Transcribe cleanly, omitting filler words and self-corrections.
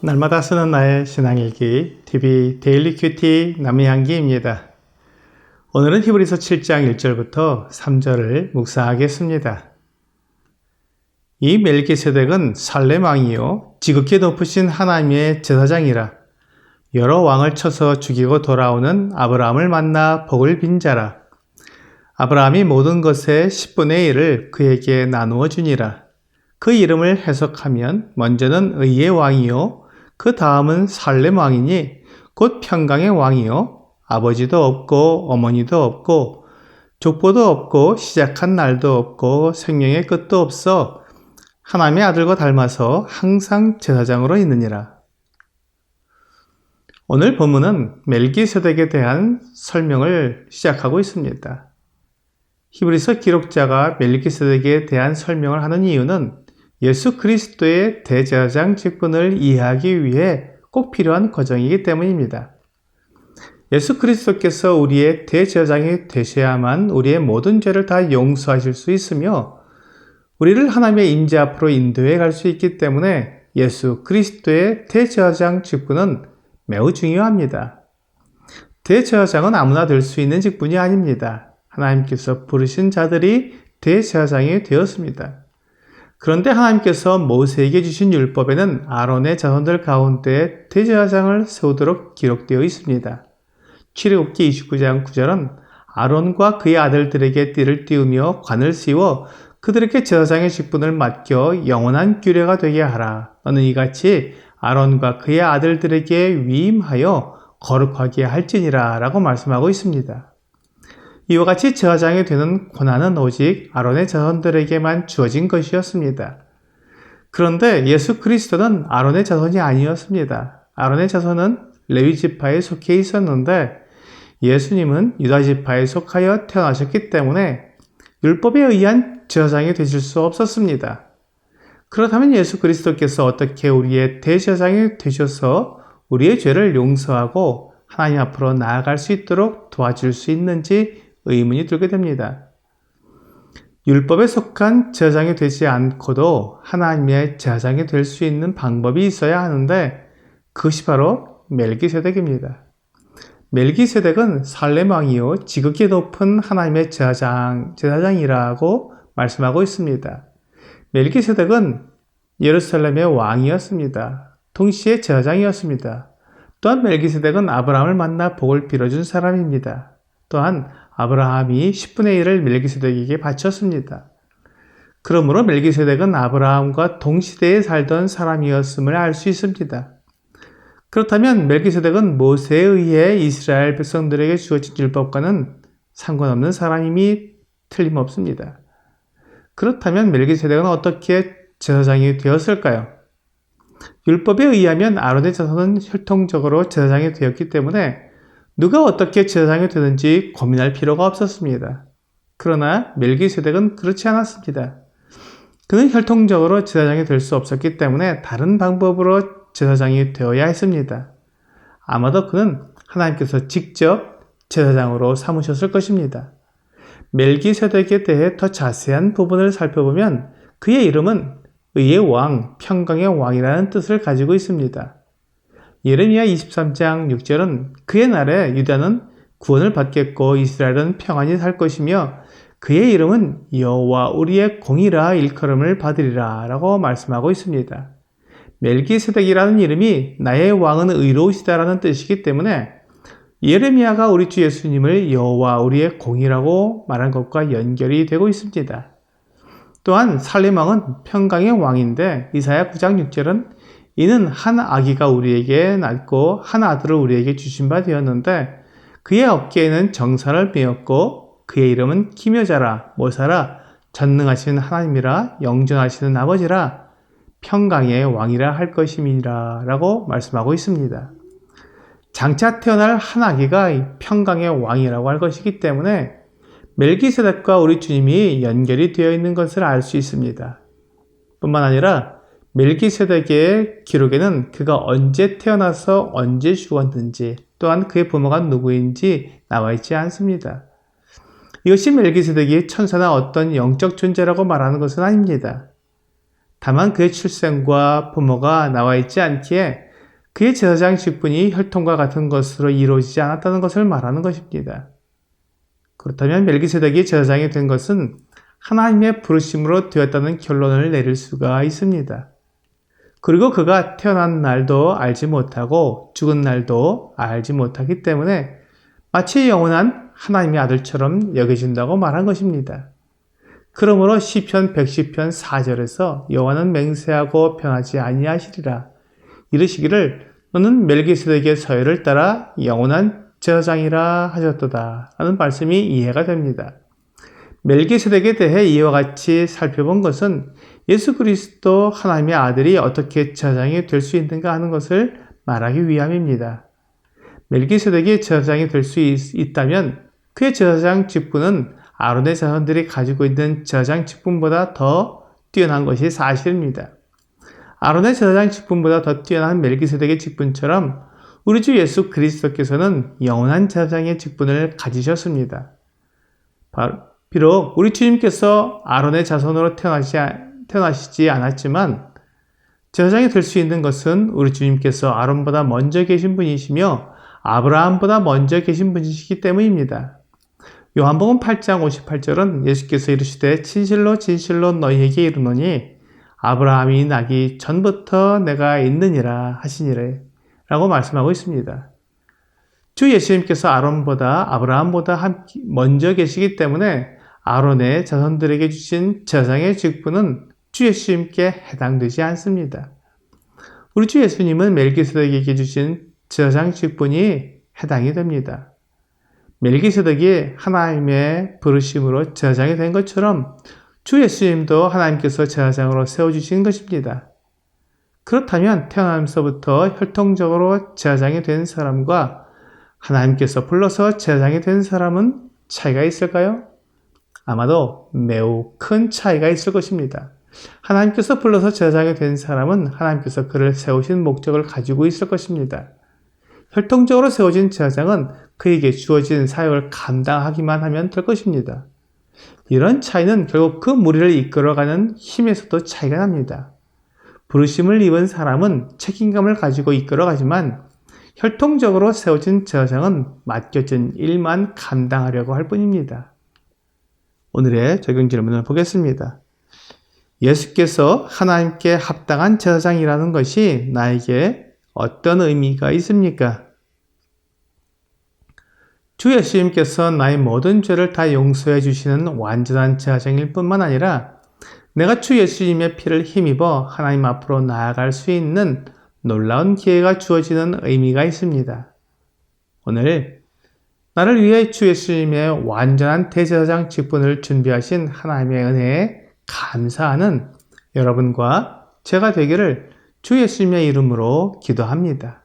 날마다 쓰는 나의 신앙일기 TV 데일리 큐티 남이한기입니다. 오늘은 히브리서 7장 1절부터 3절을 묵상하겠습니다. 이 멜기세덱은 살렘 왕이요 지극히 높으신 하나님의 제사장이라. 여러 왕을 쳐서 죽이고 돌아오는 아브라함을 만나 복을 빈 자라. 아브라함이 모든 것의 10분의 1을 그에게 나누어 주니라. 그 이름을 해석하면 먼저는 의의 왕이요 그 다음은 살렘 왕이니 곧 평강의 왕이요 아버지도 없고 어머니도 없고 족보도 없고 시작한 날도 없고 생명의 끝도 없어 하나님의 아들과 닮아서 항상 제사장으로 있느니라. 오늘 본문은 멜기세덱에 대한 설명을 시작하고 있습니다. 히브리서 기록자가 멜기세덱에 대한 설명을 하는 이유는 예수 그리스도의 대제사장 직분을 이해하기 위해 꼭 필요한 과정이기 때문입니다. 예수 그리스도께서 우리의 대제사장이 되셔야만 우리의 모든 죄를 다 용서하실 수 있으며 우리를 하나님의 임재 앞으로 인도해 갈 수 있기 때문에 예수 그리스도의 대제사장 직분은 매우 중요합니다. 대제사장은 아무나 될 수 있는 직분이 아닙니다. 하나님께서 부르신 자들이 대제사장이 되었습니다. 그런데 하나님께서 모세에게 주신 율법에는 아론의 자손들 가운데 대제사장을 세우도록 기록되어 있습니다. 출애굽기 29장 9절은 아론과 그의 아들들에게 띠를 띄우며 관을 씌워 그들에게 제사장의 직분을 맡겨 영원한 규례가 되게 하라. 너는 이같이 아론과 그의 아들들에게 위임하여 거룩하게 할지니라 라고 말씀하고 있습니다. 이와 같이 제사장이 되는 권한은 오직 아론의 자손들에게만 주어진 것이었습니다. 그런데 예수 그리스도는 아론의 자손이 아니었습니다. 아론의 자손은 레위 지파에 속해 있었는데 예수님은 유다 지파에 속하여 태어나셨기 때문에 율법에 의한 제사장이 되실 수 없었습니다. 그렇다면 예수 그리스도께서 어떻게 우리의 대제사장이 되셔서 우리의 죄를 용서하고 하나님 앞으로 나아갈 수 있도록 도와줄 수 있는지 의문이 들게 됩니다. 율법에 속한 제사장이 되지 않고도 하나님의 제사장이 될 수 있는 방법이 있어야 하는데 그것이 바로 멜기세덱입니다. 멜기세덱은 살렘 왕이요 지극히 높은 하나님의 제사장이라고 말씀하고 있습니다. 멜기세덱은 예루살렘의 왕이었습니다. 동시에 제사장이었습니다. 또한 멜기세덱은 아브라함을 만나 복을 빌어준 사람입니다. 또한 아브라함이 10분의 1을 멜기세덱에게 바쳤습니다. 그러므로 멜기세덱은 아브라함과 동시대에 살던 사람이었음을 알 수 있습니다. 그렇다면 멜기세덱은 모세에 의해 이스라엘 백성들에게 주어진 율법과는 상관없는 사람임이 틀림없습니다. 그렇다면 멜기세덱은 어떻게 제사장이 되었을까요? 율법에 의하면 아론의 자손은 혈통적으로 제사장이 되었기 때문에 누가 어떻게 제사장이 되는지 고민할 필요가 없었습니다. 그러나 멜기세덱은 그렇지 않았습니다. 그는 혈통적으로 제사장이 될 수 없었기 때문에 다른 방법으로 제사장이 되어야 했습니다. 아마도 그는 하나님께서 직접 제사장으로 삼으셨을 것입니다. 멜기세덱에 대해 더 자세한 부분을 살펴보면 그의 이름은 의의 왕, 평강의 왕이라는 뜻을 가지고 있습니다. 예레미야 23장 6절은 그의 날에 유다는 구원을 받겠고 이스라엘은 평안히 살 것이며 그의 이름은 여호와 우리의 공이라 일컬음을 받으리라 라고 말씀하고 있습니다. 멜기세덱이라는 이름이 나의 왕은 의로우시다라는 뜻이기 때문에 예레미야가 우리 주 예수님을 여호와 우리의 공이라고 말한 것과 연결이 되고 있습니다. 또한 살렘 왕은 평강의 왕인데 이사야 9장 6절은 이는 한 아기가 우리에게 낳고 한 아들을 우리에게 주신 바 되었는데 그의 어깨에는 정사를 메었고 그의 이름은 기묘자라 모사라 전능하신 하나님이라 영존하시는 아버지라 평강의 왕이라 할 것임이라 라고 말씀하고 있습니다. 장차 태어날 한 아기가 평강의 왕이라고 할 것이기 때문에 멜기세덱과 우리 주님이 연결이 되어 있는 것을 알 수 있습니다. 뿐만 아니라 멜기세덱의 기록에는 그가 언제 태어나서 언제 죽었는지 또한 그의 부모가 누구인지 나와 있지 않습니다. 이것이 멜기세덱이 천사나 어떤 영적 존재라고 말하는 것은 아닙니다. 다만 그의 출생과 부모가 나와 있지 않기에 그의 제사장 직분이 혈통과 같은 것으로 이루어지지 않았다는 것을 말하는 것입니다. 그렇다면 멜기세덱이 제사장이 된 것은 하나님의 부르심으로 되었다는 결론을 내릴 수가 있습니다. 그리고 그가 태어난 날도 알지 못하고 죽은 날도 알지 못하기 때문에 마치 영원한 하나님의 아들처럼 여겨진다고 말한 것입니다. 그러므로 시편 110편 4절에서 여호와는 맹세하고 변하지 아니하시리라 이르시기를 너는 멜기세덱의 서열을 따라 영원한 제사장이라 하셨도다 하는 말씀이 이해가 됩니다. 멜기세덱에 대해 이와 같이 살펴본 것은 예수 그리스도 하나님의 아들이 어떻게 제사장이 될 수 있는가 하는 것을 말하기 위함입니다. 멜기세덱이 제사장이 될 수 있다면 그의 제사장 직분은 아론의 자손들이 가지고 있는 제사장 직분보다 더 뛰어난 것이 사실입니다. 아론의 제사장 직분보다 더 뛰어난 멜기세덱의 직분처럼 우리 주 예수 그리스도께서는 영원한 제사장의 직분을 가지셨습니다. 비록 우리 주님께서 아론의 자손으로 태어나시지 않았지만 제사장이 될 수 있는 것은 우리 주님께서 아론보다 먼저 계신 분이시며 아브라함보다 먼저 계신 분이시기 때문입니다. 요한복음 8장 58절은 예수께서 이르시되 진실로 진실로 너희에게 이르노니 아브라함이 나기 전부터 내가 있느니라 하시니라 라고 말씀하고 있습니다. 주 예수님께서 아론보다 아브라함보다 먼저 계시기 때문에 아론의 자손들에게 주신 제사장의 직분은 주 예수님께 해당되지 않습니다. 우리 주 예수님은 멜기세덱에게 주신 제사장 직분이 해당이 됩니다. 멜기세덱이 하나님의 부르심으로 제사장이 된 것처럼 주 예수님도 하나님께서 제사장으로 세워주신 것입니다. 그렇다면 태어나면서부터 혈통적으로 제사장이 된 사람과 하나님께서 불러서 제사장이 된 사람은 차이가 있을까요? 아마도 매우 큰 차이가 있을 것입니다. 하나님께서 불러서 제사장이 된 사람은 하나님께서 그를 세우신 목적을 가지고 있을 것입니다. 혈통적으로 세워진 제사장은 그에게 주어진 사역을 감당하기만 하면 될 것입니다. 이런 차이는 결국 그 무리를 이끌어가는 힘에서도 차이가 납니다. 부르심을 입은 사람은 책임감을 가지고 이끌어가지만 혈통적으로 세워진 제사장은 맡겨진 일만 감당하려고 할 뿐입니다. 오늘의 적용 질문을 보겠습니다. 예수께서 하나님께 합당한 제사장이라는 것이 나에게 어떤 의미가 있습니까? 주 예수님께서 나의 모든 죄를 다 용서해 주시는 완전한 제사장일 뿐만 아니라 내가 주 예수님의 피를 힘입어 하나님 앞으로 나아갈 수 있는 놀라운 기회가 주어지는 의미가 있습니다. 오늘 나를 위해 주 예수님의 완전한 대제사장 직분을 준비하신 하나님의 은혜에 감사하는 여러분과 제가 되기를 주 예수님의 이름으로 기도합니다.